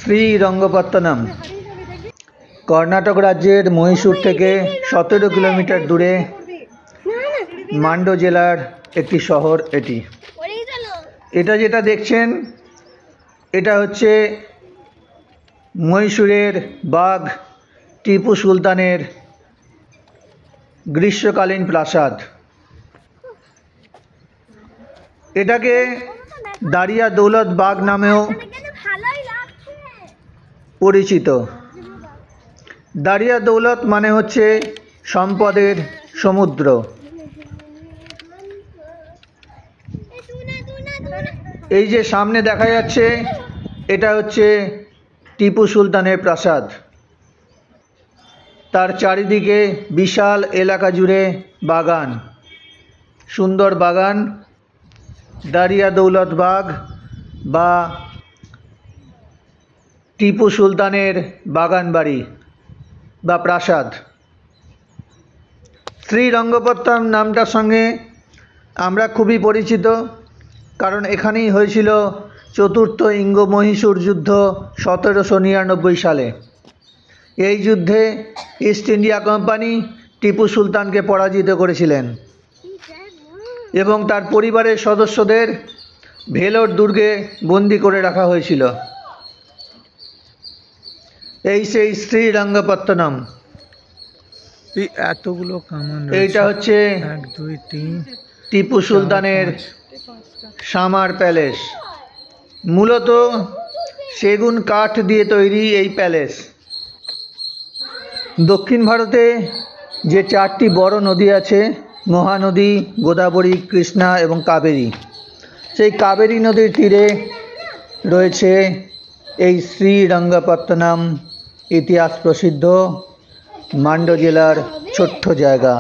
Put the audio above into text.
শ্রীরঙ্গপত্তনম কর্ণাটক রাজ্যের মহীশূর থেকে 17 কিলোমিটার দূরে মান্ড্য জেলার একটি শহর। এটা যেটা দেখছেন এটা হচ্ছে মহীশূরের বাঘ টিপু সুলতানের গ্রীষ্মকালীন প্রাসাদ। এটাকে দারিয়া দৌলত বাগ নামেও পরিচিত। দারিয়া দৌলত মানে হচ্ছে সম্পদের সমুদ্র। এই যে সামনে দেখা যাচ্ছে এটা হচ্ছে টিপু সুলতানের প্রাসাদ। তার চারিদিকে বিশাল এলাকা জুড়ে বাগান, সুন্দর বাগান, দারিয়া দৌলত বাগ বা টিপু সুলতানের বাগান বাড়ি বা প্রাসাদ। শ্রীরঙ্গপত্তনম নামটার সঙ্গে আমরা খুবই পরিচিত, কারণ এখানেই হয়েছিল চতুর্থ ইঙ্গ মহীশূর যুদ্ধ 1799 সালে। এই যুদ্ধে ইস্ট ইন্ডিয়া কোম্পানি টিপু সুলতানকে পরাজিত করেছিলেন এবং তার পরিবারের সদস্যদের ভেলোর দুর্গে বন্দি করে রাখা হয়েছিল। এই সেই শ্রীরঙ্গপত্তনম। এতগুলো কামান, এইটা হচ্ছে 1 2 3 টিপু সুলতানের সামার প্যালেস। মূলত সেগুন কাঠ দিয়ে তৈরি এই প্যালেস। দক্ষিণ ভারতে যে 4টি বড় নদী আছে, মহানদী, গোদাবরী, কৃষ্ণা এবং কাবেরী, সেই কাবেরী নদীর তীরে রয়েছে এই শ্রীরঙ্গপত্তনম, ইতিহাস প্রসিদ্ধ মান্ড্য জেলার ছোট্ট জায়গা।